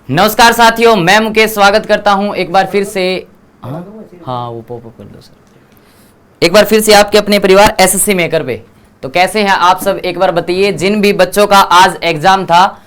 नमस्कार साथियों, मैं मुकेश स्वागत करता हूं एक बार फिर से। हाँ वो पॉप कर दो सर। एक बार फिर से आपके अपने परिवार एसएससी मेकर पे। तो कैसे हैं आप सब, एक बार बताइए। जिन भी बच्चों का आज एग्जाम था,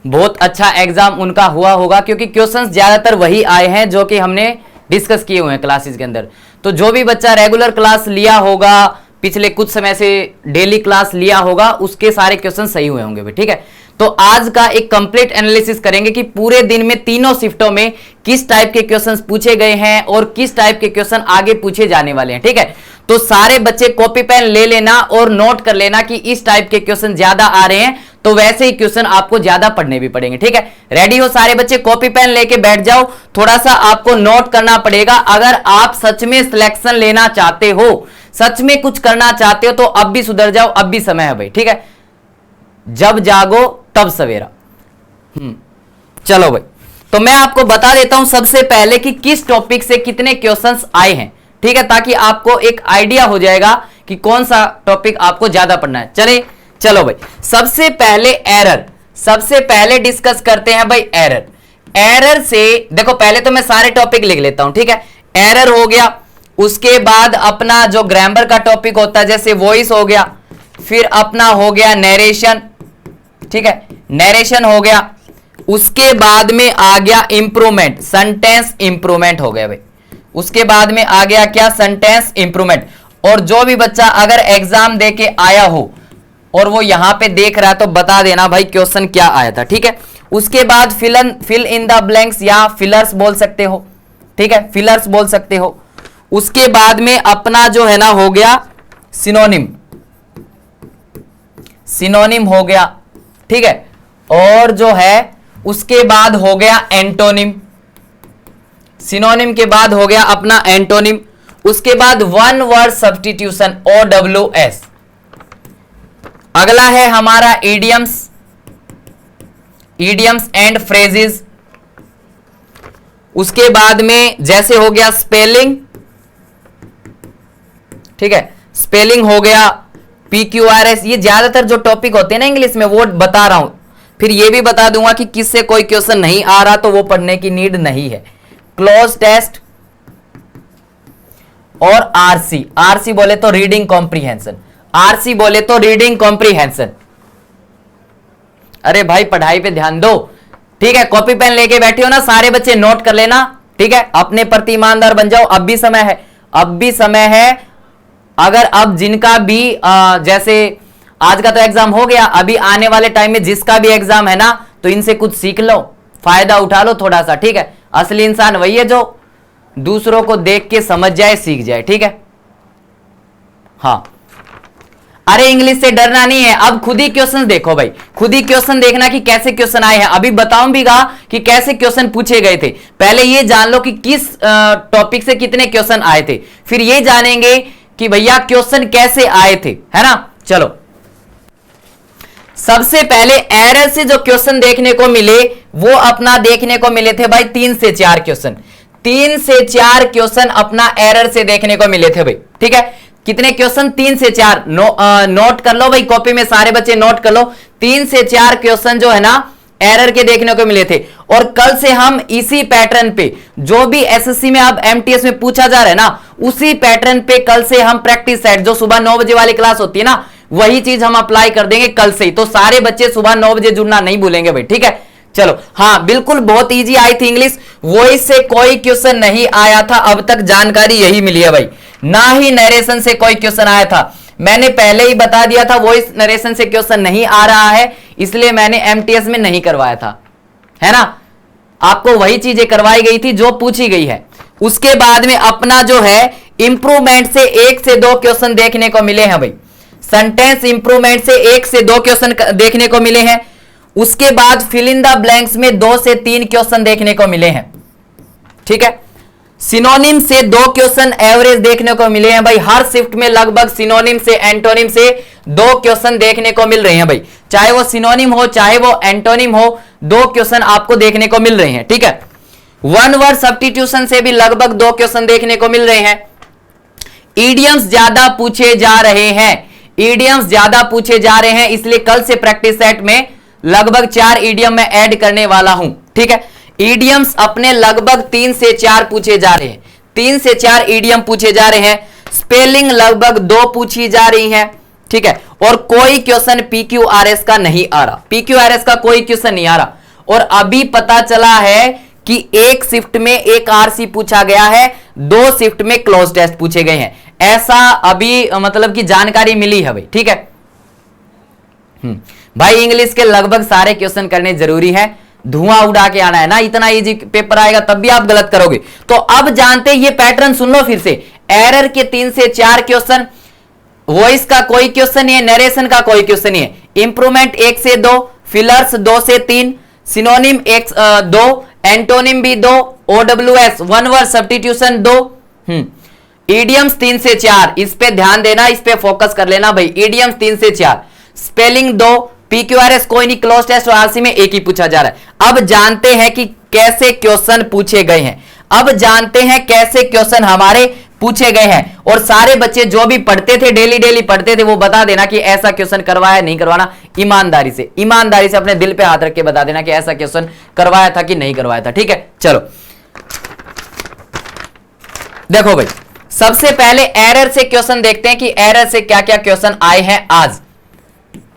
बहुत अच्छा एग्जाम उनका हुआ होगा, क्योंकि क्वेश्चंस ज्यादातर वही आए हैं जो कि हमने डिस्कस किए हुए हैं क्लासेस के अंदर। तो जो भी बच्चा रेगुलर क्लास लिया होगा, पिछले कुछ समय से डेली क्लास लिया होगा, उसके सारे क्वेश्चन सही हुए होंगे भाई, ठीक है। तो आज का एक कंप्लीट एनालिसिस करेंगे कि पूरे दिन में तीनों शिफ्टों में किस टाइप के क्वेश्चंस पूछे गए हैं और किस टाइप के क्वेश्चन आगे पूछे जाने वाले हैं, ठीक है। तो सारे बच्चे कॉपी पेन ले लेना और नोट कर लेना कि इस टाइप के क्वेश्चन ज्यादा आ रहे हैं, तो वैसे ही क्वेश्चन आपको ज्यादा पढ़ने भी पड़ेंगे, ठीक है। रेडी हो सारे बच्चे, कॉपी पेन लेके बैठ जाओ। थोड़ा सा आपको नोट करना पड़ेगा। अगर आप सच में सिलेक्शन लेना चाहते हो, सच में कुछ करना चाहते हो, तो अब भी सुधर जाओ, अब भी समय है भाई, ठीक है। जब जागो तब सवेरा। चलो भाई, तो मैं आपको बता देता हूं सबसे पहले कि किस टॉपिक से कितने क्वेश्चंस आए हैं, ठीक है, ताकि आपको एक आइडिया हो जाएगा कि कौन सा टॉपिक आपको ज्यादा पढ़ना है। चलो भाई, सबसे पहले एरर, सबसे पहले डिस्कस करते हैं भाई एरर। एरर से देखो, पहले तो मैं सारे टॉपिक लिख लेता हूं, ठीक है। एरर हो गया, उसके बाद अपना जो ग्रामर का टॉपिक होता है, जैसे वॉइस हो गया, फिर अपना हो गया नरेशन, ठीक है, नरेशन हो गया। उसके बाद में आ गया इंप्रूवमेंट, सेंटेंस इंप्रूवमेंट हो गया भाई। उसके बाद में आ गया क्या, सेंटेंस इंप्रूवमेंट। और जो भी बच्चा अगर एग्जाम दे के आया हो और वो यहां पे देख रहा है, तो बता देना भाई क्वेश्चन क्या आया था, ठीक है। उसके बाद फिल इन द ब्लैंक्स या फिलर्स बोल सकते हो, ठीक है, फिलर्स बोल सकते हो। उसके बाद में अपना जो है ना हो गया सिनोनिम, सिनोनिम हो गया, ठीक है। और जो है उसके बाद हो गया एंटोनिम, सिनोनिम के बाद हो गया अपना एंटोनिम। उसके बाद वन वर्ड सब्स्टिट्यूशन, OWS। अगला है हमारा इडियम्स, इडियम्स एंड फ्रेजेस। उसके बाद में जैसे हो गया स्पेलिंग, ठीक है, स्पेलिंग हो गया, PQRS। ये ज्यादातर जो टॉपिक होते हैं ना इंग्लिश में, वो बता रहा हूं। फिर ये भी बता दूंगा कि किससे कोई क्वेश्चन नहीं आ रहा तो वो पढ़ने की नीड नहीं है। क्लोज टेस्ट और RC, RC बोले तो रीडिंग कॉम्प्रीहेंशन, RC बोले तो रीडिंग कॉम्प्रीहेंशन। अरे भाई पढ़ाई पे ध्यान दो, ठीक है। कॉपी पेन लेके बैठे हो ना, सारे बच्चे नोट कर लेना, ठीक है। अपने प्रति ईमानदार बन जाओ, अब भी समय है, अब भी समय है। अगर अब जिनका भी जैसे आज का तो एग्जाम हो गया, अभी आने वाले टाइम में जिसका भी एग्जाम है ना, तो इनसे कुछ सीख लो, फायदा उठा लो थोड़ा सा, ठीक है। असली इंसान वही है जो दूसरों को देख के समझ जाए, सीख जाए, ठीक है। हाँ, अरे इंग्लिश से डरना नहीं है। अब खुद ही क्वेश्चन देखो भाई, खुद ही क्वेश्चन देखना कि कैसे क्वेश्चन आए हैं। अभी बताऊंगा कि कैसे क्वेश्चन पूछे गए थे। पहले ये जान लो कि किस टॉपिक से कितने क्वेश्चन आए थे, फिर ये जानेंगे कि भैया क्वेश्चन कैसे आए थे, है ना। चलो, सबसे पहले एरर से जो क्वेश्चन देखने को मिले, वो अपना देखने को मिले थे भाई 3 से 4 क्वेश्चन। 3 से 4 क्वेश्चन अपना एरर से देखने को मिले थे भाई, ठीक है। कितने क्वेश्चन, 3 से 4। नोट कर लो भाई, कॉपी में सारे बच्चे नोट कर लो। 3 से 4 क्वेश्चन जो है ना एरर के देखने को मिले थे। और कल से हम इसी पैटर्न पे, जो भी एसएससी में अब MTS में पूछा जा रहा है ना, उसी पैटर्न पे कल से हम प्रैक्टिस सेट, जो सुबह 9 बजे वाली क्लास होती है ना, वही चीज हम अप्लाई कर देंगे कल से ही। तो सारे बच्चे सुबह 9 बजे जुड़ना नहीं भूलेंगे भाई, ठीक है। चलो, हाँ बिल्कुल, बहुत इजी आई थी इंग्लिश। वॉइस से कोई क्वेश्चन नहीं आया था, अब तक जानकारी यही मिली है भाई। ना ही नरेशन से कोई क्वेश्चन आया था। मैंने पहले ही बता दिया था वॉइस नरेशन से क्वेश्चन नहीं आ रहा है, इसलिए मैंने MTS में नहीं करवाया था, है ना। आपको वही चीजें करवाई गई थी जो पूछी गई है। उसके बाद में अपना जो है इंप्रूवमेंट से 1 से 2 क्वेश्चन देखने को मिले हैं भाई। सेंटेंस इंप्रूवमेंट से 1 से 2 क्वेश्चन देखने को मिले हैं। उसके बाद फिल इन द ब्लैंक्स में 2 से 3 क्वेश्चन देखने को मिले हैं, ठीक है। सिनोनिम से 2 क्वेश्चन एवरेज देखने को मिले हैं भाई। हर शिफ्ट में लगभग सिनोनिम से एंटोनिम से 2 क्वेश्चन देखने को मिल रहे हैं भाई। चाहे वो सिनोनिम हो चाहे वो एंटोनिम हो, 2 क्वेश्चन आपको देखने को मिल रहे हैं, ठीक है। वन वर्ड सब्स्टिट्यूशन से भी लगभग 2 क्वेश्चन देखने को मिल रहे हैं। इडियम्स ज्यादा पूछे जा रहे हैं, इडियम्स ज्यादा पूछे जा रहे हैं, इसलिए कल से प्रैक्टिस सेट में लगभग 4 इडियम मैं ऐड करने वाला हूं, ठीक है। इडियम्स अपने लगभग 3 से 4 पूछे जा रहे हैं, 3 से 4 इडियम पूछे जा रहे हैं। स्पेलिंग लगभग 2 पूछी जा रही है, ठीक है। और कोई क्वेश्चन PQRS का नहीं आ रहा, PQRS का कोई क्वेश्चन नहीं आ रहा। और अभी पता चला है कि एक शिफ्ट में एक RC पूछा गया है, 2 शिफ्ट में क्लोज टेस्ट पूछे गए हैं, ऐसा अभी मतलब कि जानकारी मिली है भाई, ठीक है। भाई इंग्लिश के लगभग सारे क्वेश्चन करने जरूरी है, धुआं उड़ा के आना है ना, इतना इजी पेपर आएगा तब भी आप गलत करोगे। तो अब जानते हैं, ये पैटर्न सुन लो फिर से। एरर के 3 से 4 क्वेश्चन, वॉइस का कोई क्वेश्चन नहीं है, नरेशन का कोई क्वेश्चन नहीं है, इंप्रूवमेंट 1 से 2, फिलर्स 2 से 3, सिनोनिम 2, एंटोनिम भी 2, OWS 1 वर्ड सब्स्टिट्यूशन 2, इडियम्स 3 से 4, इस पे ध्यान देना, इस पे फोकस कर लेना भाई। इडियम्स 3 से 4, स्पेलिंग 2, PQRS कोई नहीं, क्लोज टेस्ट और RC में एक ही पूछा जा रहा है। अब जानते हैं कि कैसे क्वेश्चन पूछे गए हैं, अब जानते हैं कैसे क्वेश्चन हमारे पूछे गए हैं। और सारे बच्चे जो भी पढ़ते थे, डेली पढ़ते थे, वो बता देना कि ऐसा क्वेश्चन करवाया नहीं करवाना, ईमानदारी से अपने दिल पे हाथ रख के बता देना कि ऐसा क्वेश्चन करवाया था कि नहीं करवाया था, ठीक है। चलो देखो भाई, सबसे पहले एरर से क्वेश्चन देखते हैं कि एरर से क्या क्या क्वेश्चन आए हैं आज।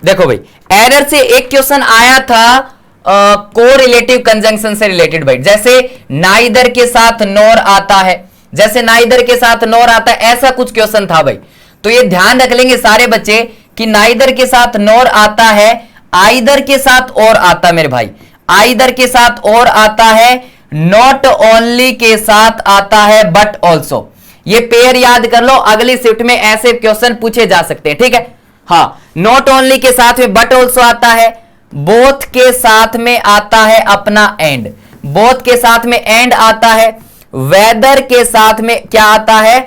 देखो भाई, एरर से एक क्वेश्चन आया था कोरिलेटिव कंजंक्शन से रिलेटेड भाई, जैसे नाइदर के साथ नोर आता है, जैसे नाइदर के साथ नोर आता है, ऐसा कुछ क्वेश्चन था भाई। तो ये ध्यान रख लेंगे सारे बच्चे कि नाइदर के साथ नोर आता है, आइदर के साथ और आता है मेरे भाई, आइदर के साथ और आता है, नॉट ओनली के साथ आता है, बट ऑल्सो। ये पेयर याद कर लो, अगली शिफ्ट में ऐसे क्वेश्चन पूछे जा सकते हैं, ठीक है। हाँ, नॉट ओनली के साथ में बट ऑल्सो आता है, बोथ के साथ में आता है अपना एंड, बोथ के साथ में एंड आता है, वेदर के साथ में क्या आता है,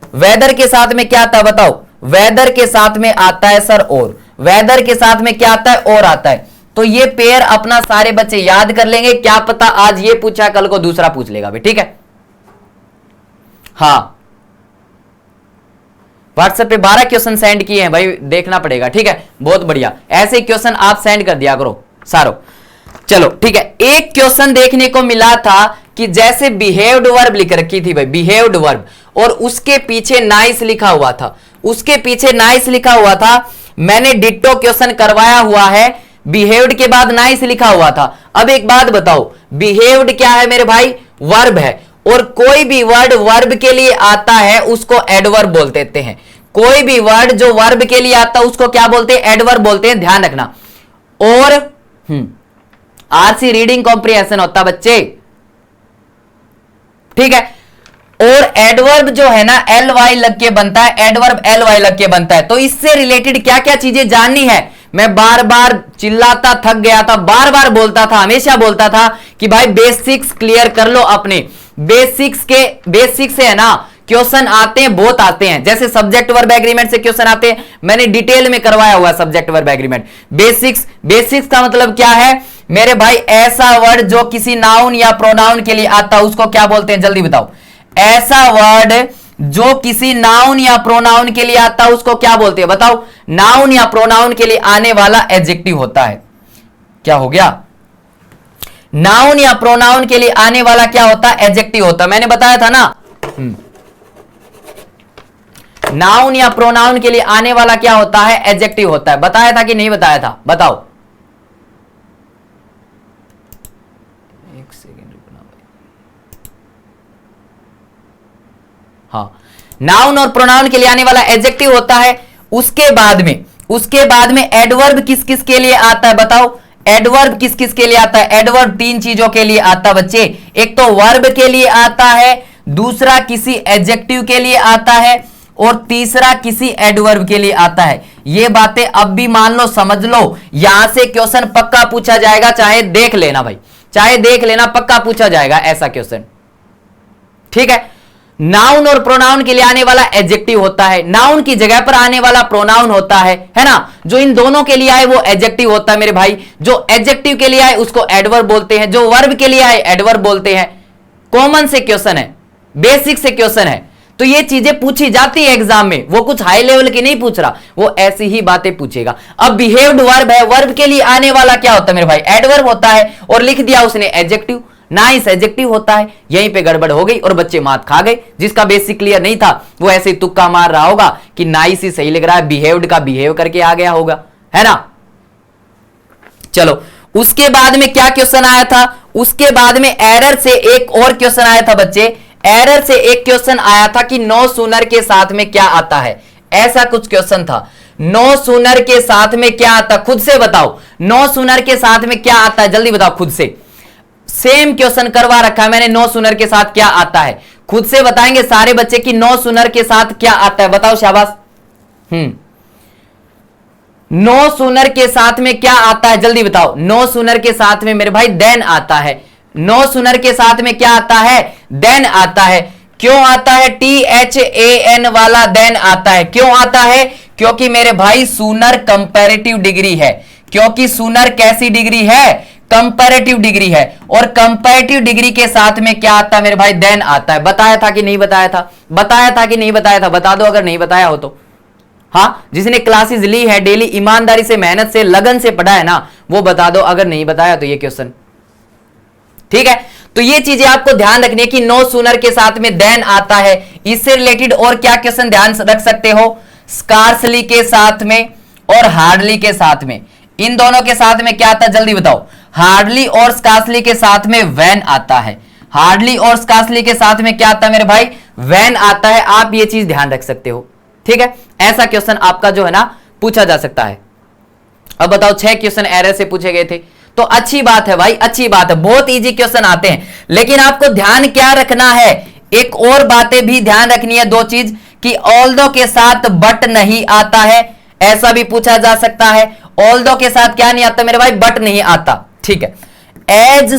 वेदर के साथ में क्या आता है बताओ, वेदर के साथ में आता है सर और, वेदर के साथ में क्या आता है और आता है। तो ये पेयर अपना सारे बच्चे याद कर लेंगे, क्या पता आज ये पूछा कल को दूसरा पूछ लेगा भाई, ठीक है। हाँ, व्हाट्सएप पे 12 क्वेश्चन सेंड किए हैं भाई, देखना पड़ेगा, ठीक है। बहुत बढ़िया, ऐसे क्वेश्चन आप सेंड कर दिया करो सारो। चलो ठीक है, एक क्वेश्चन देखने को मिला था कि जैसे बिहेव्ड वर्ब लिख रखी थी भाई, बिहेव्ड वर्ब, और उसके पीछे नाइस लिखा हुआ था, उसके पीछे नाइस लिखा हुआ था। मैंने डिट्टो क्वेश्चन करवाया हुआ है, बिहेव्ड के बाद नाइस लिखा हुआ था। अब एक बात बताओ, बिहेव्ड क्या है मेरे भाई, वर्ब है, और कोई भी वर्ड वर्ब के लिए आता है उसको एडवर्ब बोल देते हैं। कोई भी वर्ड जो वर्ब के लिए आता है उसको क्या बोलते हैं, एडवर्ब बोलते हैं, ध्यान रखना। और RC रीडिंग कॉम्प्रिहेंशन होता है बच्चे, ठीक है। और एडवर्ब जो है ना LY लग के बनता है, एडवर्ब LY लग के बनता है। तो इससे रिलेटेड क्या क्या चीजें जाननी है, मैं बार बार चिल्लाता थक गया था, बार बार बोलता था, हमेशा बोलता था कि भाई बेसिक्स क्लियर कर लो अपने। बेसिक्स से है ना क्वेश्चन आते हैं, बहुत आते हैं, जैसे सब्जेक्ट वर्ब एग्रीमेंट से क्वेश्चन आते हैं, मैंने डिटेल में करवाया हुआ सब्जेक्ट वर्ब एग्रीमेंट। बेसिक्स का मतलब क्या है मेरे भाई, ऐसा वर्ड जो किसी नाउन या प्रोनाउन के लिए आता है उसको क्या बोलते हैं, जल्दी बताओ। ऐसा वर्ड जो किसी नाउन या प्रोनाउन के लिए आता है उसको क्या बोलते हैं बताओ। नाउन या प्रोनाउन के लिए आने वाला एडजेक्टिव होता है, क्या हो गया, नाउन या प्रोनाउन के लिए आने वाला क्या होता है, एडजेक्टिव होता है। मैंने बताया था ना, नाउन या प्रोनाउन के लिए आने वाला क्या होता है, एडजेक्टिव होता है। बताया था कि नहीं बताया था, बताओ। एक सेकेंड रुकना भाई। हाँ, नाउन और प्रोनाउन के लिए आने वाला एडजेक्टिव होता है। उसके बाद में एडवर्ब किस किस के लिए आता है बताओ। एडवर्ब किस किस के लिए आता है, एडवर्ब 3 चीजों के लिए आता है बच्चे। एक तो वर्ब के लिए आता है, दूसरा किसी एडजेक्टिव के लिए आता है, और तीसरा किसी एडवर्ब के लिए आता है। ये बातें अब भी मान लो, समझ लो, यहां से क्वेश्चन पक्का पूछा जाएगा, चाहे देख लेना भाई, चाहे देख लेना, पक्का पूछा जाएगा ऐसा क्वेश्चन, ठीक है। नाउन और प्रोनाउन के लिए आने वाला एडजेक्टिव होता है, नाउन की जगह पर आने वाला प्रोनाउन होता है ना। जो इन दोनों के लिए आए वो एडजेक्टिव होता है मेरे भाई। जो एडजेक्टिव के लिए आए उसको एडवर्ब बोलते हैं, जो वर्ब के लिए आए एडवर्ब बोलते हैं। कॉमन से क्वेश्चन है, बेसिक से क्वेश्चन है। तो ये चीजें पूछी जाती है एग्जाम में, वो कुछ हाई लेवल की नहीं पूछ रहा, वो ऐसी ही बातें पूछेगा। अब बिहेव्ड वर्ब है, वर्ब के लिए आने वाला क्या होता है मेरे भाई, एडवर्ब होता है, और लिख दिया उसने एडजेक्टिव, नाइस एडजेक्टिव होता है। यहीं पे गड़बड़ हो गई और बच्चे मात खा गए। जिसका बेसिक क्लियर नहीं था वो ऐसे ही तुक्का मार रहा होगा कि नाइस ही सही लग रहा है, बिहेव्ड का बिहेव करके आ गया होगा, है ना। चलो उसके बाद में क्या क्वेश्चन आया था, उसके बाद में एरर से एक और क्वेश्चन आया था बच्चे। एरर से एक क्वेश्चन आया था कि नो सूनर के साथ में क्या आता है, ऐसा कुछ क्वेश्चन था। नो सूनर के साथ में क्या आता, खुद से बताओ, नो सूनर के साथ में क्या आता है, जल्दी बताओ खुद से। सेम क्वेश्चन करवा रखा है मैंने, नो सूनर के साथ क्या आता है, खुद से बताएंगे सारे बच्चे कि नो सूनर के साथ क्या आता है, बताओ शाबाश। नो सूनर के साथ में क्या आता है, जल्दी बताओ। नो सूनर के साथ में मेरे भाई देन आता है। नो सूनर के साथ में क्या आता है, देन आता है। क्यों आता है, THAN वाला देन आता है, क्यों आता है, क्योंकि मेरे भाई सूनर कंपैरेटिव डिग्री है। क्योंकि सूनर कैसी डिग्री है, कंपैरेटिव डिग्री है, और कंपैरेटिव डिग्री के साथ में क्या आता है मेरे भाई, देन आता है। बताया था कि नहीं बताया था, बताया था कि नहीं बताया था, बता दो अगर नहीं बताया हो तो। हाँ, जिसने क्लासेस ली है, डेली ईमानदारी से, मेहनत से, लगन से पढ़ा है ना, वो बता दो अगर नहीं बताया तो ये क्वेश्चन, ठीक है। तो ये चीजें आपको ध्यान रखनी है कि नो सूनर के साथ में देन आता है। इससे रिलेटेड और क्या क्वेश्चन ध्यान रख सकते हो, स्कार्सली के साथ में और हार्डली के साथ में, इन दोनों के साथ में क्या आता है, जल्दी बताओ। हार्डली और स्कार्सली के साथ में व्हेन आता है। हार्डली और स्कार्सली के साथ में क्या आता है मेरे भाई, व्हेन आता है। आप ये चीज ध्यान रख सकते हो, ठीक है। ऐसा क्वेश्चन आपका जो है ना पूछा जा सकता है। अब बताओ 6 क्वेश्चन एरर से पूछे गए थे, तो अच्छी बात है भाई, अच्छी बात है, बहुत इजी क्वेश्चन आते हैं। लेकिन आपको ध्यान क्या रखना है, एक और बातें भी ध्यान रखनी है, 2 चीज, कि ऑल्दो के साथ बट नहीं आता है, ऐसा भी पूछा जा सकता है। ऑल्दो के साथ क्या नहीं आता मेरे भाई, बट नहीं आता, ठीक है। एज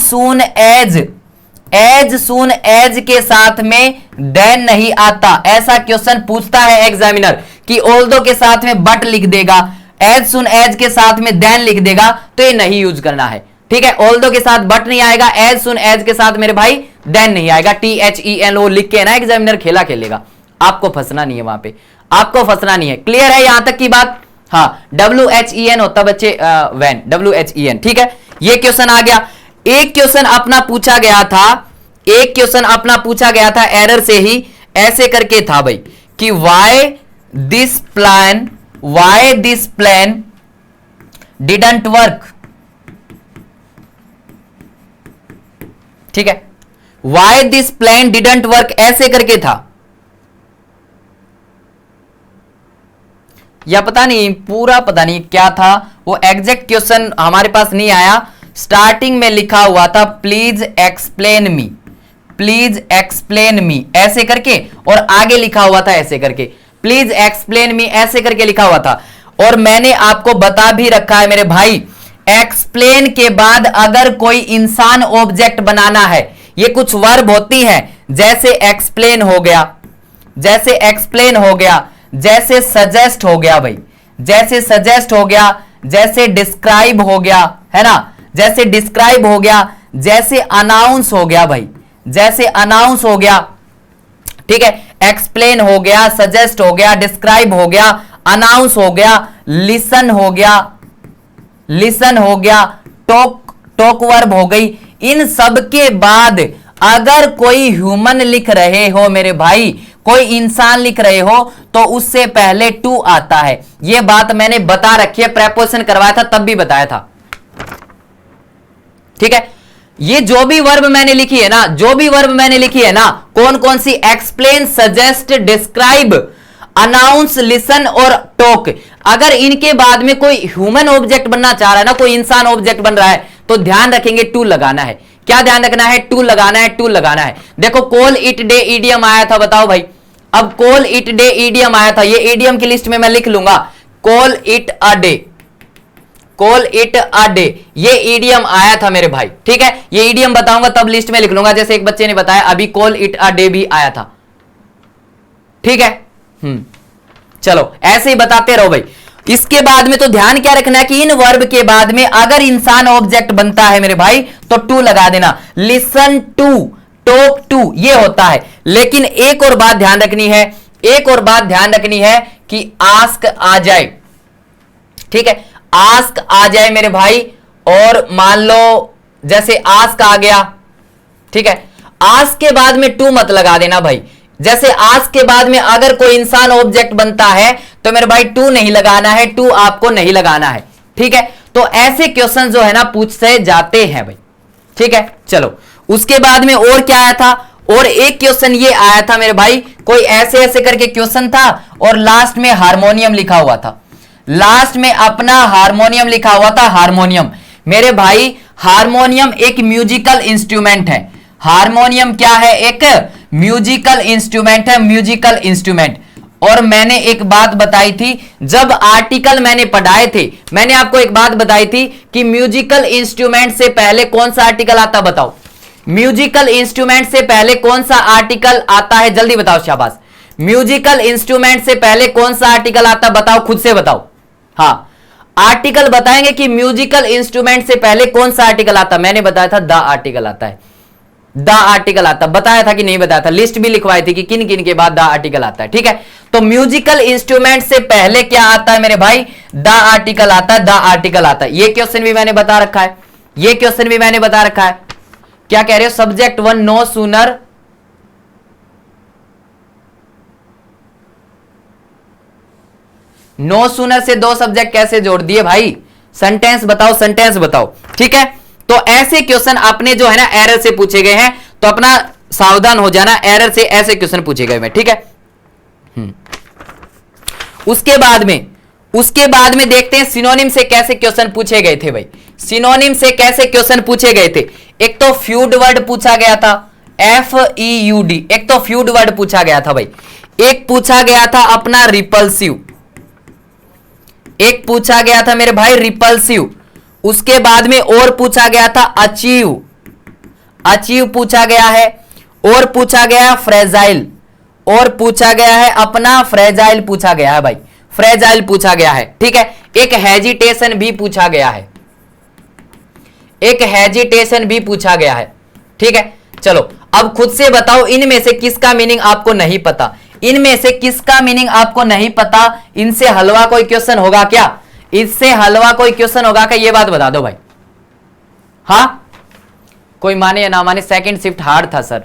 सून एज के साथ में देन नहीं आता, ऐसा क्वेश्चन पूछता है एग्जामिनर कि ऑल्दो के साथ में बट लिख देगा, एज सुन एज के साथ में देन लिख देगा, तो ये नहीं यूज करना है, ठीक है। ऑल्दो के साथ बट नहीं आएगा, एज सुन एज के साथ मेरे भाई देन नहीं आएगा। THENO लिख के ना एग्जामिनर खेला खेलेगा, आपको फंसना नहीं है वहां पे, आपको फंसना नहीं है। क्लियर है यहां तक की बात, हाँ। WHEN होता बच्चे वैन, WHEN, ठीक है। ये क्वेश्चन आ गया। एक क्वेश्चन अपना पूछा गया था, एक क्वेश्चन अपना पूछा गया था एरर से ही, ऐसे करके था भाई कि why this plan didn't work, ठीक है। why this plan didn't work ऐसे करके था, या पता नहीं पूरा, पता नहीं क्या था वो, एग्जैक्ट क्वेश्चन हमारे पास नहीं आया। स्टार्टिंग में लिखा हुआ था प्लीज एक्सप्लेन मी ऐसे करके, और आगे लिखा हुआ था ऐसे करके, प्लीज एक्सप्लेन मी ऐसे करके लिखा हुआ था। और मैंने आपको बता भी रखा है मेरे भाई, एक्सप्लेन के बाद अगर कोई इंसान ऑब्जेक्ट बनाना है, ये कुछ वर्ब होती हैं, जैसे एक्सप्लेन हो गया, जैसे एक्सप्लेन हो गया, जैसे सजेस्ट हो गया भाई, जैसे सजेस्ट हो गया, जैसे डिस्क्राइब हो गया, है ना, जैसे डिस्क्राइब हो गया, जैसे अनाउंस हो गया भाई, जैसे अनाउंस हो गया, ठीक है। एक्सप्लेन हो गया, सजेस्ट हो गया, डिस्क्राइब हो गया, अनाउंस हो गया, लिसन हो गया, लिसन हो गया, टॉक वर्ब हो गई। इन सब के बाद अगर कोई ह्यूमन लिख रहे हो मेरे भाई, कोई इंसान लिख रहे हो, तो उससे पहले टू आता है। यह बात मैंने बता रखी है, प्रेपोजिशन करवाया था तब भी बताया था, ठीक है। ये जो भी वर्ब मैंने लिखी है ना, जो भी वर्ब मैंने लिखी है ना, कौन कौन सी, explain, suggest, describe, announce, listen और टॉक, अगर इनके बाद में कोई ह्यूमन ऑब्जेक्ट बनना चाह रहा है ना, कोई इंसान ऑब्जेक्ट बन रहा है, तो ध्यान रखेंगे टू लगाना है। क्या ध्यान रखना है, टू लगाना है, टू लगाना है। देखो कॉल इट डे ईडियम आया था, बताओ भाई, अब कॉल इट डे ईडियम आया था, ये ईडियम की लिस्ट में मैं लिख लूंगा, call it a day, call it a day, ये ईडियम आया था मेरे भाई, ठीक है। ये ईडियम बताऊंगा तब लिस्ट में लिख लूंगा, जैसे एक बच्चे ने बताया अभी कॉल इट अ डे भी आया था, ठीक है। चलो ऐसे ही बताते रहो भाई। इसके बाद में तो ध्यान क्या रखना है कि इन वर्ब के बाद में अगर इंसान ऑब्जेक्ट बनता है मेरे भाई, तो टू लगा देना। लिसन टू टॉप 2 ये होता है। लेकिन एक और बात ध्यान रखनी है, एक और बात ध्यान रखनी है कि आस्क आ जाए, ठीक है, आस्क आ जाए मेरे भाई। और मान लो जैसे आस्क आ गया, ठीक है, आस्क के बाद में टू मत लगा देना भाई। जैसे आस्क के बाद में अगर कोई इंसान ऑब्जेक्ट बनता है तो मेरे भाई टू नहीं लगाना है, टू आपको नहीं लगाना है, ठीक है। तो ऐसे क्वेश्चन जो है ना पूछे जाते हैं भाई, ठीक है। चलो उसके बाद में और क्या आया था, और एक क्वेश्चन ये आया था मेरे भाई, कोई ऐसे ऐसे करके क्वेश्चन था और लास्ट में हारमोनियम लिखा हुआ था, लास्ट में अपना हारमोनियम लिखा हुआ था, हारमोनियम। मेरे भाई हारमोनियम एक म्यूजिकल इंस्ट्रूमेंट है। हारमोनियम क्या है? एक म्यूजिकल इंस्ट्रूमेंट है, म्यूजिकल इंस्ट्रूमेंट। और मैंने एक बात बताई थी जब आर्टिकल मैंने पढ़ाए थे, मैंने आपको एक बात बताई थी कि म्यूजिकल इंस्ट्रूमेंट से पहले कौन सा आर्टिकल आता, बताओ। म्यूजिकल इंस्ट्रूमेंट से पहले कौन सा आर्टिकल आता है, जल्दी बताओ, शाबाश। म्यूजिकल इंस्ट्रूमेंट से पहले कौन सा आर्टिकल आता, बताओ, खुद से बताओ। हाँ, आर्टिकल बताएंगे कि म्यूजिकल इंस्ट्रूमेंट से पहले कौन सा आर्टिकल आता। मैंने बताया था द आर्टिकल आता है, द आर्टिकल आता, बताया था कि नहीं बताया था, लिस्ट भी लिखवाई थी कि किन किन के बाद द आर्टिकल आता है, ठीक है। तो म्यूजिकल इंस्ट्रूमेंट से पहले क्या आता है मेरे भाई, द आर्टिकल आता है, द आर्टिकल आता है। ये क्वेश्चन भी मैंने बता रखा है, ये क्वेश्चन भी मैंने बता रखा है। क्या कह रहे हो? Subject 1 no sooner, no sooner से दो सब्जेक्ट कैसे जोड़ दिए भाई, सेंटेंस बताओ, सेंटेंस बताओ, ठीक है। तो ऐसे क्वेश्चन आपने जो है ना एरर से पूछे गए हैं, तो अपना सावधान हो जाना, एरर से ऐसे क्वेश्चन पूछे गए हैं, ठीक है। उसके बाद में देखते हैं सिनोनिम से कैसे क्वेश्चन पूछे गए थे भाई। सिनोनिम से कैसे क्वेश्चन पूछे गए थे? एक तो फ्यूड वर्ड पूछा गया था, FEUD, एक तो फ्यूड वर्ड पूछा गया था भाई। एक पूछा गया था अपना रिपल्सिव, एक पूछा गया था मेरे भाई रिपल्सिव। उसके बाद में और पूछा गया था अचीव, अचीव पूछा गया है, और पूछा गया फ्रेजाइल, और पूछा गया है अपना फ्रेजाइल पूछा गया है भाई, फ्रेजाइल पूछा गया है, ठीक है। एक हेजिटेशन भी पूछा गया है, एक हेजिटेशन भी पूछा गया है, ठीक है। चलो अब खुद से बताओ इनमें से किसका मीनिंग आपको नहीं पता, इनमें से किसका मीनिंग आपको नहीं पता। इनसे हलवा कोई क्वेश्चन होगा क्या, इससे हलवा कोई क्वेश्चन होगा क्या, ये बात बता दो भाई। हाँ, कोई माने या ना माने, सेकंड शिफ्ट हार्ड था सर।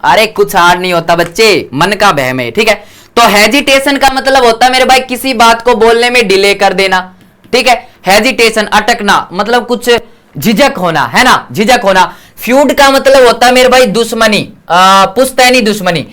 अरे कुछ हार्ड नहीं होता बच्चे, मन का बहम है, ठीक है। तो हेजिटेशन का मतलब होता है मेरे भाई किसी बात को बोलने में डिले कर देना, ठीक है। हेजिटेशन, अटकना, मतलब कुछ झिझक होना, है ना, झिझक होना। फ्यूड का मतलब होता है मेरे भाई दुश्मनी, पुश्तैनी दुश्मनी,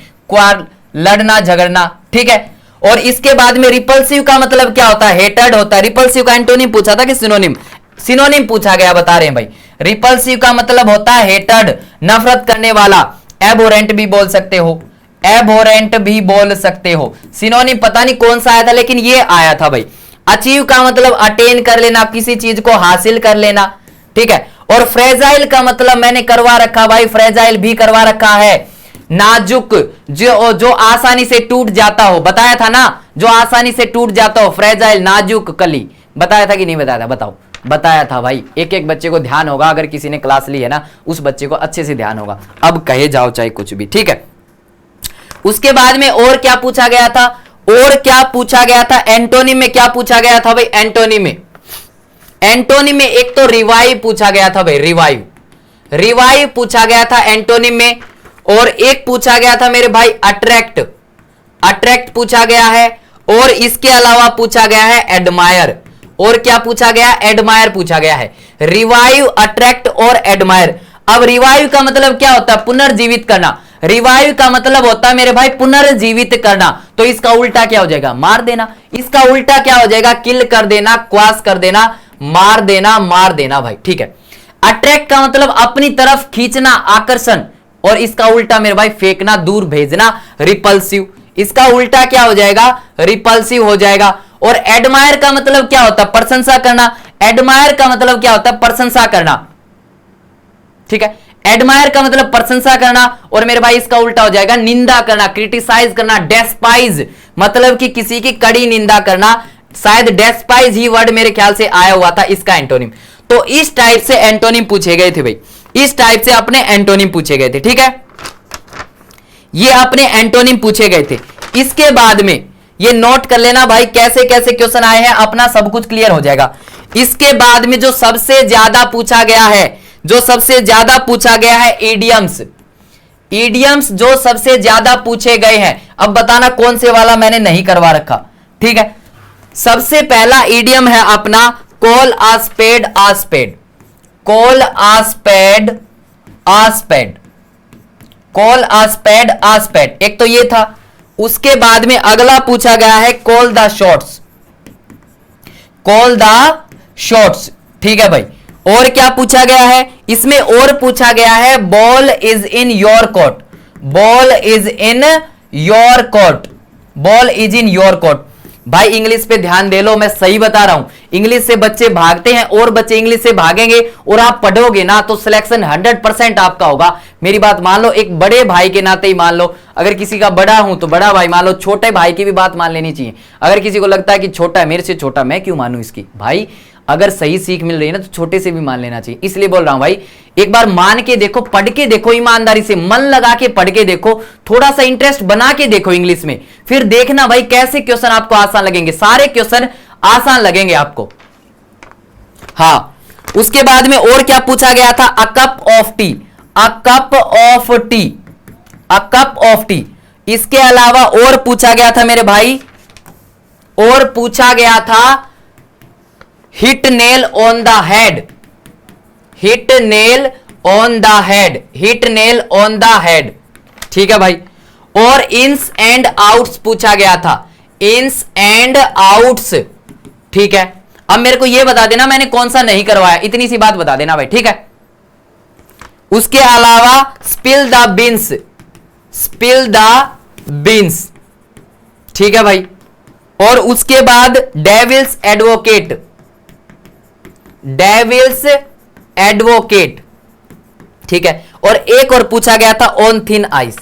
लड़ना झगड़ना, ठीक है। और इसके बाद में रिपल्सिव का मतलब क्या होता है? हेटेड होता है। रिपल्सिव का एंटोनिम पूछा था कि सिनोनिम, सिनोनिम पूछा गया, बता रहे हैं भाई। रिपल्सिव का मतलब होता है हेटेड, नफरत करने वाला। एबोरेंट भी बोल सकते हो, एबोरेंट भी बोल सकते हो। सिनोनिम पता नहीं कौन सा आया था, लेकिन ये आया था भाई। अचीव का मतलब अटेन कर लेना, किसी चीज को हासिल कर लेना, ठीक है। और फ्रेजाइल का मतलब मैंने करवा रखा भाई, फ्रेजाइल भी करवा रखा है, नाजुक, जो आसानी से टूट जाता हो, बताया था ना, जो आसानी से टूट जाता हो, फ्रेजाइल, नाजुक कली, बताया था कि नहीं बताया था, बताओ। बताया था भाई। एक एक बच्चे को ध्यान होगा, अगर किसी ने क्लास ली है ना, उस बच्चे को अच्छे से ध्यान होगा। अब कहे जाओ चाहे कुछ भी, ठीक है। उसके बाद में और क्या पूछा गया था, और क्या पूछा गया था? एंटोनिम में क्या पूछा गया था भाई? एंटोनिम में, एंटोनिम में एक तो रिवाइव पूछा गया था भाई, रिवाइव, रिवाइव पूछा गया था एंटोनिम में। और एक पूछा गया था मेरे भाई अट्रैक्ट, अट्रैक्ट पूछा गया है। और इसके अलावा पूछा गया है एडमायर, और क्या पूछा गया? एडमायर पूछा गया है। रिवाइव, अट्रैक्ट और एडमायर। अब रिवाइव का मतलब क्या होता है? पुनर्जीवित करना। रिवाइव का मतलब होता है मेरे भाई पुनर्जीवित करना, तो इसका उल्टा क्या हो जाएगा? मार देना। इसका उल्टा क्या हो जाएगा? किल कर देना, क्वास कर देना, मार देना, मार देना भाई, ठीक है। अट्रैक्ट का मतलब अपनी तरफ खींचना, आकर्षण, और इसका उल्टा मेरे भाई फेंकना, दूर भेजना, रिपल्सिव। इसका उल्टा क्या हो जाएगा? रिपल्सिव हो जाएगा। और एडमायर का मतलब क्या होता है? प्रशंसा करना। एडमायर का मतलब क्या होता है? प्रशंसा करना, ठीक है। एडमायर का मतलब प्रशंसा करना। और मेरे भाई इसका उल्टा हो जाएगा निंदा करना, क्रिटिसाइज करना, डेस्पाइज, मतलब कि किसी की कड़ी निंदा करना। शायद डेस्पाइज ही वर्ड मेरे ख्याल से आया हुआ था इसका एंटोनिम। तो इस टाइप से एंटोनिम पूछे गए थे भाई, इस टाइप से अपने एंटोनिम पूछे गए थे, ठीक है। ये अपने एंटोनिम पूछे गए थे। इसके बाद में ये नोट कर लेना भाई, कैसे कैसे क्वेश्चन आए हैं, अपना सब कुछ क्लियर हो जाएगा। इसके बाद में जो सबसे ज्यादा पूछा गया है, जो सबसे ज्यादा पूछा गया है इडियम्स, इडियम्स जो सबसे ज्यादा पूछे गए हैं। अब बताना कौन से वाला मैंने नहीं करवा रखा, ठीक है। सबसे पहला इडियम है अपना कॉल आ स्पेड आ स्पेड, कॉल आ स्पेड आ स्पेड, कॉल आ स्पेड आ स्पेड, एक तो ये था। उसके बाद में अगला पूछा गया है call the shots, call the shots, ठीक है भाई। और क्या पूछा गया है इसमें, और पूछा गया है ball is in your court, ball is in your court, ball is in your court. भाई इंग्लिश पे ध्यान दे लो, मैं सही बता रहा हूं, इंग्लिश से बच्चे भागते हैं और बच्चे इंग्लिश से भागेंगे और आप पढ़ोगे ना तो सिलेक्शन 100% आपका होगा। मेरी बात मान लो, एक बड़े भाई के नाते ही मान लो, अगर किसी का बड़ा हूं तो बड़ा भाई मान लो, छोटे भाई की भी बात मान लेनी चाहिए। अगर किसी को लगता है कि छोटा है, मेरे से छोटा, मैं क्यों मानूं इसकी, भाई अगर सही सीख मिल रही है ना तो छोटे से भी मान लेना चाहिए। इसलिए बोल रहा हूं भाई, एक बार मान के देखो, पढ़ के देखो, ईमानदारी से मन लगा के पढ़ के देखो, थोड़ा सा इंटरेस्ट बना के देखो इंग्लिश में, फिर देखना भाई कैसे क्वेश्चन आपको आसान लगेंगे, सारे क्वेश्चन आसान लगेंगे आपको। हाँ, उसके बाद में और क्या पूछा गया था, a cup of T, a cup of T, a cup of T. इसके अलावा और पूछा गया था मेरे भाई, और पूछा गया था hit nail on the head, hit nail on the head, hit nail on the head, ठीक है भाई। और इन्स एंड आउट्स पूछा गया था, इन्स एंड आउट्स, ठीक है। अब मेरे को यह बता देना मैंने कौन सा नहीं करवाया, इतनी सी बात बता देना भाई, ठीक है। उसके अलावा spill the beans, spill the beans, ठीक है भाई। और उसके बाद डेविल्स एडवोकेट, डेविल्स एडवोकेट, ठीक है। और एक और पूछा गया था on thin ice,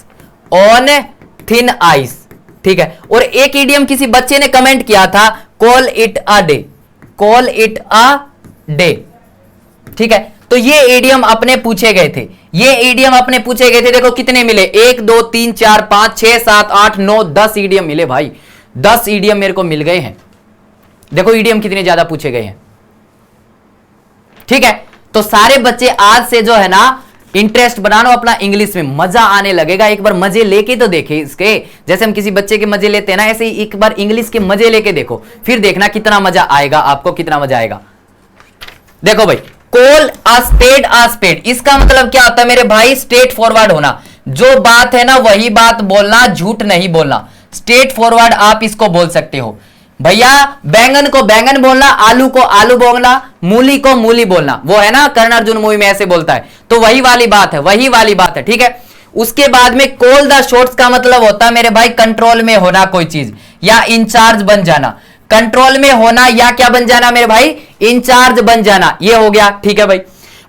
on thin ice, ठीक है। और एक इडियम किसी बच्चे ने कमेंट किया था, call it a day, call it a day, ठीक है। तो ये इडियम अपने पूछे गए थे, ये इडियम अपने पूछे गए थे। देखो कितने मिले, 1 2 3 4 5 6 7 8 9 10 इडियम मिले भाई, 10 इडियम मेरे को मिल गए हैं। देखो इडियम कितने ज्यादा पूछे गए हैं, ठीक है। तो सारे बच्चे आज से जो है ना इंटरेस्ट बनाना अपना इंग्लिश में, मजा आने लगेगा। एक बार मजे लेके तो देखे इसके, जैसे हम किसी बच्चे के मजे लेते हैं ना, ऐसे ही एक बार इंग्लिश के मजे लेके देखो, फिर देखना कितना मजा आएगा आपको, कितना मजा आएगा। देखो भाई, call a spade a spade, इसका मतलब क्या होता है मेरे भाई, स्ट्रेट फॉरवर्ड होना, जो बात है ना वही बात बोलना, झूठ नहीं बोलना, स्ट्रेट फॉरवर्ड आप इसको बोल सकते हो। भैया बैंगन को बैंगन बोलना, आलू को आलू बोलना, मूली को मूली बोलना, वो है ना कर्ण अर्जुन मूवी में ऐसे बोलता है, तो वही वाली बात है, वही वाली बात है, ठीक है। उसके बाद में कॉल द शॉट्स का मतलब होता है मेरे भाई कंट्रोल में होना कोई चीज, या इंचार्ज बन जाना, कंट्रोल में होना या क्या बन जाना मेरे भाई, इंचार्ज बन जाना, ये हो गया, ठीक है भाई।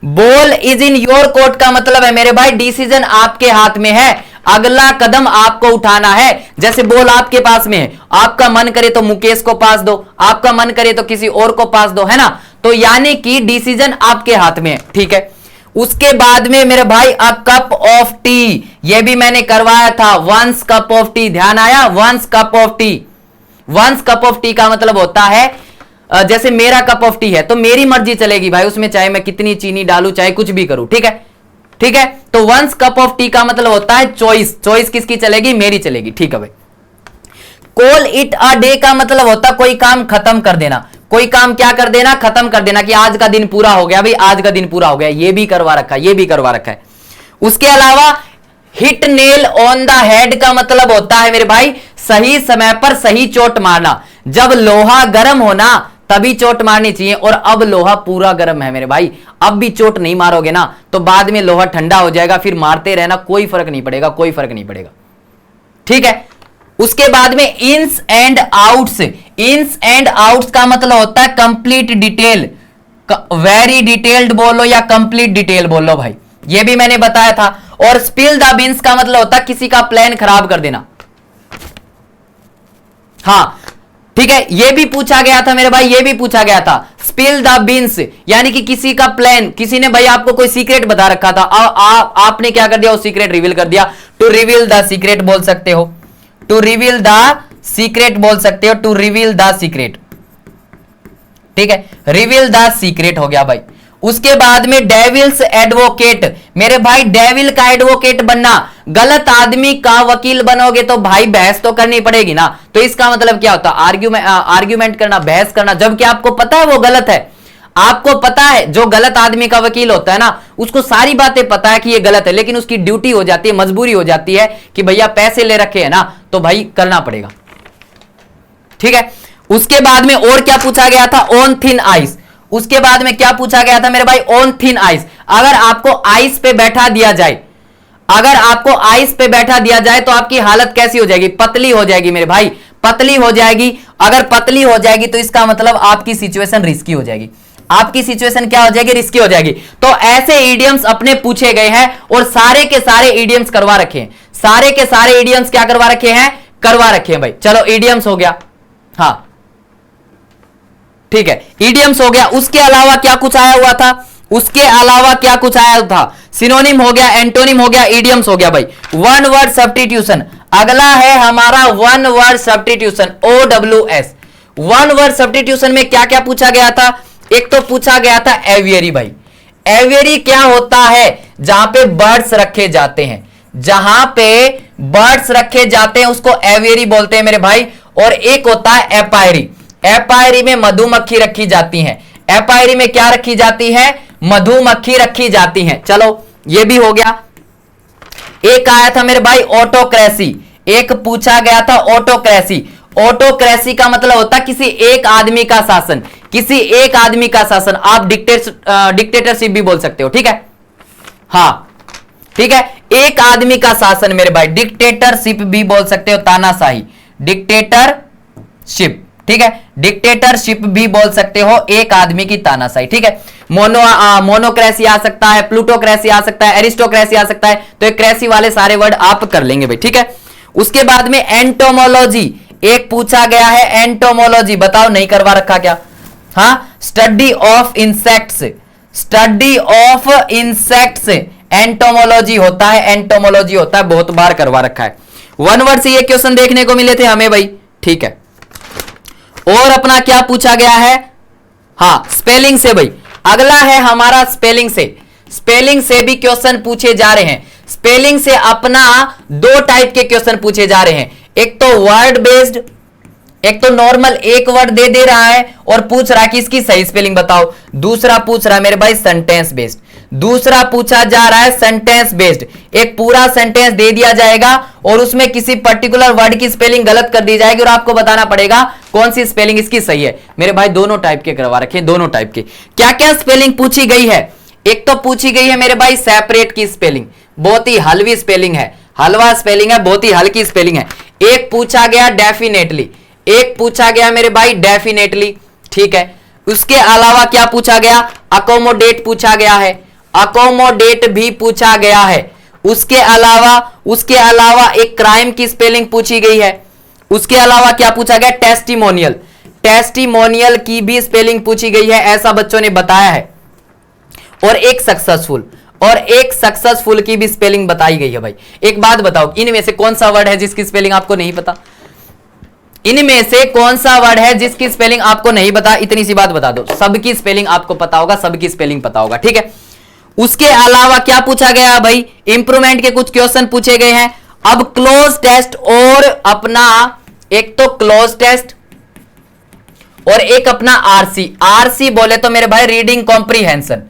Ball is in your court का मतलब है मेरे भाई डिसीजन आपके हाथ में है, अगला कदम आपको उठाना है। जैसे बॉल आपके पास में है, आपका मन करे तो मुकेश को पास दो, आपका मन करे तो किसी और को पास दो, है ना, तो यानी कि डिसीजन आपके हाथ में है, ठीक है। उसके बाद में मेरे भाई अ कप ऑफ टी, ये भी मैंने करवाया था, वंस कप ऑफ टी, ध्यान आया, once cup of tea, once cup of tea का मतलब होता है जैसे मेरा कप ऑफ टी है तो मेरी मर्जी चलेगी भाई उसमें, चाहे मैं कितनी चीनी डालूं, चाहे कुछ भी करूं, ठीक है, ठीक है। तो वंस कप ऑफ टी का मतलब होता है चॉइस, चॉइस किसकी चलेगी, मेरी चलेगी, ठीक है भाई। कॉल इट अ डे का मतलब होता है कोई काम खत्म कर देना, कोई काम क्या कर देना, खत्म कर देना, कि आज का दिन पूरा हो गया भाई, आज का दिन पूरा हो गया, ये भी करवा रखा है, ये भी करवा रखा है। उसके अलावा hit nail on the head का मतलब होता है मेरे भाई सही समय पर सही चोट मारना, जब लोहा गर्म होना तभी चोट मारनी चाहिए, और अब लोहा पूरा गर्म है मेरे भाई, अब भी चोट नहीं मारोगे ना तो बाद में लोहा ठंडा हो जाएगा, फिर मारते रहना, कोई फर्क नहीं पड़ेगा, कोई फर्क नहीं पड़ेगा, ठीक है। उसके बाद में ins and outs, ins and outs का मतलब होता है कंप्लीट डिटेल, वेरी डिटेल्ड बोलो या कंप्लीट डिटेल बोलो भाई, ये भी मैंने बताया था। और स्पिल द बीन्स का मतलब होता है किसी का प्लान खराब कर देना, हाँ ठीक है, ये भी पूछा गया था मेरे भाई, ये भी पूछा गया था, स्पिल द बीन्स यानी कि किसी का प्लान, किसी ने भाई आपको कोई सीक्रेट बता रखा था, आपने क्या कर दिया, वो सीक्रेट रिवील कर दिया, टू रिवील द सीक्रेट बोल सकते हो, टू रिवील द सीक्रेट बोल सकते हो, टू रिवील द सीक्रेट, ठीक है, रिवील द सीक्रेट हो गया भाई। उसके बाद में डेविल्स एडवोकेट, मेरे भाई डेविल का एडवोकेट बनना, गलत आदमी का वकील बनोगे तो भाई बहस तो करनी पड़ेगी ना। तो इसका मतलब क्या होता है, आर्ग्यूमेंट करना, बहस करना, जबकि आपको पता है वो गलत है। आपको पता है जो गलत आदमी का वकील होता है ना, उसको सारी बातें पता है कि ये गलत है, लेकिन उसकी ड्यूटी हो जाती है, मजबूरी हो जाती है कि भैया पैसे ले रखे हैं ना, तो भाई करना पड़ेगा, ठीक है। उसके बाद में और क्या पूछा गया था, ऑन थिन आइस। उसके बाद में क्या पूछा गया था मेरे भाई, ऑन थिन आइस। अगर आपको आइस पे बैठा दिया जाए, अगर आपको आइस पे बैठा दिया जाए तो आपकी हालत कैसी हो जाएगी, पतली हो जाएगी मेरे भाई, पतली हो जाएगी। अगर पतली हो जाएगी तो इसका मतलब आपकी सिचुएशन रिस्की हो जाएगी, आपकी सिचुएशन क्या हो जाएगी, रिस्की हो जाएगी। तो ऐसे इडियम्स अपने पूछे गए हैं और सारे के सारे इडियम्स करवा रखे हैं, सारे के सारे इडियम्स क्या करवा रखे हैं, करवा रखे हैं भाई। चलो इडियम्स हो गया, हाँ ठीक है, इडियम्स हो गया। उसके अलावा क्या कुछ आया हुआ था, उसके अलावा क्या कुछ आया था, सिनोनिम हो गया, एंटोनिम हो गया, इडियम्स हो गया भाई। वन वर्ड सब्स्टिट्यूशन, अगला है हमारा one word substitution, OWS। One word substitution में क्या क्या पूछा गया था, एक तो पूछा गया था एवियरी भाई। एवियरी क्या होता है, जहां पे बर्ड्स रखे जाते हैं, जहां पे बर्ड्स रखे जाते हैं उसको एवियरी बोलते हैं मेरे भाई। और एक होता है एपायरी, एपायरी में मधुमक्खी रखी जाती है, एपायरी में क्या रखी जाती है, मधुमक्खी रखी जाती है। चलो ये भी हो गया। एक आया था मेरे भाई ऑटोक्रेसी, एक पूछा गया था ऑटोक्रेसी। ऑटोक्रेसी का मतलब होता है किसी एक आदमी का शासन, किसी एक आदमी का शासन। आप डिक्टेटरशिप भी बोल सकते हो, ठीक है, हाँ ठीक है, एक आदमी का शासन मेरे भाई, डिक्टेटरशिप भी बोल सकते हो, तानाशाही, डिक्टेटरशिप, ठीक है, डिक्टेटरशिप भी बोल सकते हो, एक आदमी की तानाशाही, ठीक है। मोनोक्रेसी आ सकता है, प्लूटोक्रेसी आ सकता है, एरिस्टोक्रेसी आ सकता है। तो एक क्रेसी वाले सारे वर्ड आप कर लेंगे भाई, ठीक है। उसके बाद में एंटोमोलॉजी एक पूछा गया है, एंटोमोलॉजी बताओ नहीं करवा रखा क्या, हाँ, study of insects, study of insects entomology होता है, एंटोमोलॉजी होता है, बहुत बार करवा रखा है। वन वर्ड से ये क्वेश्चन देखने को मिले थे हमें भाई, ठीक है। और अपना क्या पूछा गया है, हाँ स्पेलिंग से भाई, अगला है हमारा स्पेलिंग से, स्पेलिंग से भी क्वेश्चन पूछे जा रहे हैं। स्पेलिंग से अपना दो टाइप के क्वेश्चन पूछे जा रहे हैं, एक तो वर्ड बेस्ड, एक तो नॉर्मल एक वर्ड दे रहा है और पूछ रहा है कि इसकी सही स्पेलिंग बताओ। दूसरा पूछ रहा है मेरे भाई सेंटेंस बेस्ड, दूसरा पूछा जा रहा है सेंटेंस बेस्ड। एक पूरा सेंटेंस दे दिया जाएगा और उसमें किसी पर्टिकुलर वर्ड की स्पेलिंग गलत कर दी जाएगी और आपको बताना पड़ेगा कौन सी स्पेलिंग इसकी सही है। मेरे भाई दोनों टाइप के करवा रखे, दोनों टाइप के। क्या क्या स्पेलिंग पूछी गई है, एक तो पूछी गई है मेरे भाई सेपरेट की स्पेलिंग, बहुत ही हलवी स्पेलिंग है, हलवा स्पेलिंग है, बहुत ही हल्की स्पेलिंग है। एक पूछा गया डेफिनेटली, एक पूछा गया मेरे भाई डेफिनेटली, ठीक है। उसके अलावा क्या पूछा गया, अकोमोडेट पूछा गया है, अकोमोडेट भी पूछा गया है। उसके अलावा एक क्राइम की स्पेलिंग पूछी गई है। उसके अलावा क्या पूछा गया, टेस्टिमोनियल, टेस्टिमोनियल की भी स्पेलिंग पूछी गई है, ऐसा बच्चों ने बताया है। और एक सक्सेसफुल की भी स्पेलिंग बताई गई है भाई। एक बात बताओ, इनमें से कौन सा वर्ड है जिसकी स्पेलिंग आपको नहीं पता, इनमें से कौन सा वर्ड है जिसकी स्पेलिंग आपको नहीं पता, इतनी सी बात बता दो। सबकी स्पेलिंग आपको पता होगा, सबकी स्पेलिंग पता होगा, ठीक है। उसके अलावा क्या पूछा गया भाई, इंप्रूवमेंट के कुछ क्वेश्चन पूछे गए हैं। अब क्लोज टेस्ट और अपना, एक तो क्लोज टेस्ट और एक अपना आरसी। आरसी बोले तो मेरे भाई रीडिंग कॉम्प्रीहेंशन।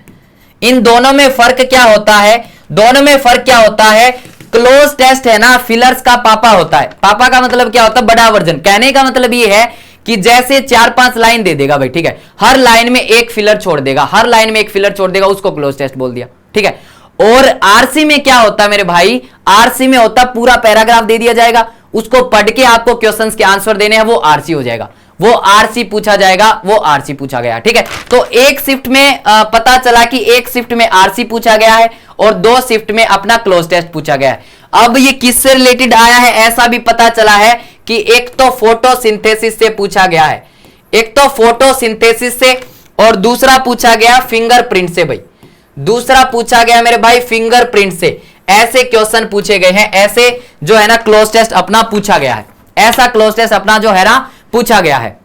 इन दोनों में फर्क क्या होता है, दोनों में फर्क क्या होता है, क्लोज टेस्ट है ना, फिलर्स का पापा होता है। पापा का मतलब क्या होता है, बड़ा वर्जन। कहने का मतलब ये है कि जैसे 4-5 लाइन दे देगा भाई, ठीक है, हर लाइन में एक फिलर छोड़ देगा, हर लाइन में एक फिलर छोड़ देगा, उसको क्लोज टेस्ट बोल दिया, ठीक है। और आरसी में क्या होता है मेरे भाई, आरसी में होता पूरा पैराग्राफ दे दिया जाएगा, उसको पढ़ के आपको क्वेश्चंस के आंसर देने हैं, वो आरसी हो जाएगा, वो आरसी पूछा जाएगा, वो आरसी पूछा गया, ठीक है। तो एक शिफ्ट में पता चला कि एक शिफ्ट में आरसी पूछा गया है और 2 शिफ्ट में अपना क्लोज टेस्ट पूछा गया है। अब ये किससे रिलेटेड आया है, ऐसा भी पता चला है कि एक तो फोटोसिंथेसिस से पूछा गया है, एक तो फोटोसिंथेसिस से, और दूसरा पूछा गया फिंगरप्रिंट से भाई, दूसरा पूछा गया मेरे भाई फिंगरप्रिंट से। ऐसे क्वेश्चन पूछे गए हैं, ऐसे जो है ना क्लोज टेस्ट अपना पूछा गया है, ऐसा क्लोज टेस्ट अपना जो है ना पूछा गया है।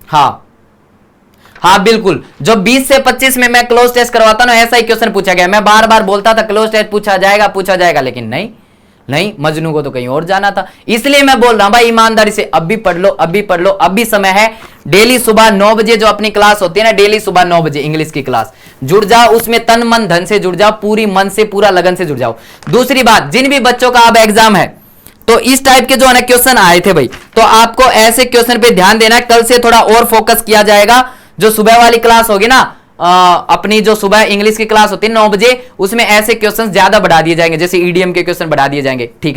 हाँ बिल्कुल, जो 20 से 25 में मैं क्लोज टेस्ट करवाता ना, ऐसा ही क्वेश्चन पूछा गया। मैं बार बार बोलता था क्लोज टेस्ट पूछा जाएगा, लेकिन नहीं, मजनू को तो कहीं और जाना था। इसलिए मैं बोल रहा हूं भाई ईमानदारी से, अभी पढ़ लो, अभी समय है। डेली सुबह 9 बजे जो अपनी क्लास होती है ना, डेली सुबह 9 बजे इंग्लिश की क्लास, जुड़ जाओ उसमें, तन मन धन से जुड़ जाओ, पूरी मन से पूरा लगन से जुड़ जाओ। दूसरी बात, जिन भी बच्चों का अब एग्जाम है तो इस टाइप के जो है ना क्वेश्चन आए थे भाई, तो आपको ऐसे क्वेश्चन पे ध्यान देना है। कल से थोड़ा और फोकस किया जाएगा। जो सुबह वाली क्लास होगी ना, अपनी जो सुबह इंग्लिश की क्लास होती है 9 बजे, उसमें ऐसे क्वेश्चन ज्यादा बढ़ा दिए जाएंगे, जैसे ईडीएम के क्वेश्चन बढ़ा दिए जाएंगे। ठीक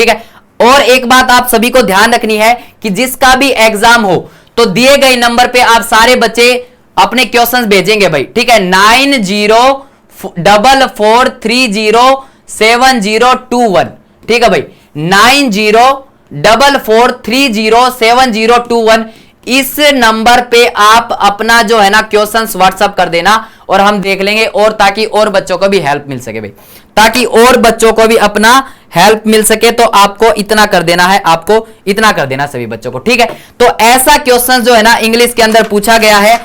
है। और एक बात आप सभी को ध्यान रखनी है कि जिसका भी एग्जाम हो तो दिए गए नंबर पे आप सारे बच्चे अपने क्वेश्चंस भेजेंगे भाई। ठीक है, 9044307021। ठीक है भाई, 9044307021। इस नंबर पे आप अपना जो है ना क्वेश्चंस व्हाट्सएप कर देना और हम देख लेंगे, और ताकि और बच्चों को भी हेल्प मिल सके भाई, ताकि और बच्चों को भी अपना हेल्प मिल सके। तो आपको इतना कर देना है, आपको इतना कर देना सभी बच्चों को। ठीक है, तो ऐसा क्वेश्चन जो है ना इंग्लिश के अंदर पूछा गया है,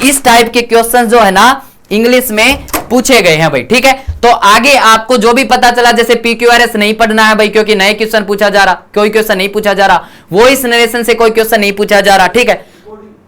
इस टाइप के क्वेश्चन जो है ना इंग्लिश में पूछे गए हैं भाई। ठीक है, तो आगे आपको जो भी पता चला, जैसे PQRS नहीं पढ़ना है भाई, क्योंकि नए क्वेश्चन पूछा जा रहा, कोई क्वेश्चन नहीं पूछा जा रहा, वो इस नरेशन से कोई क्वेश्चन नहीं पूछा जा रहा। ठीक है,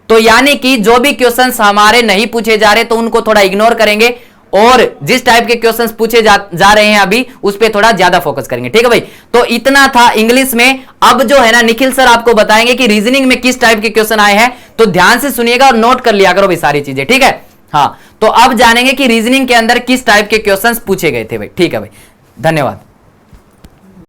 तो यानी कि जो भी क्वेश्चंस हमारे नहीं पूछे जा रहे तो उनको थोड़ा इग्नोर करेंगे, और जिस टाइप के क्वेश्चंस पूछे जा रहे हैं अभी उस पर थोड़ा ज्यादा फोकस करेंगे। ठीक है भाई, तो इतना था इंग्लिश में। अब जो है ना निखिल सर आपको बताएंगे कि रीजनिंग में किस टाइप के क्वेश्चन आए हैं, तो ध्यान से सुनिएगा और नोट कर लिया करो भाई सारी चीजें। ठीक है, हाँ, तो अब जानेंगे कि रीजनिंग के अंदर किस टाइप के क्वेश्चंस पूछे गए थे भाई। ठीक है भाई, धन्यवाद।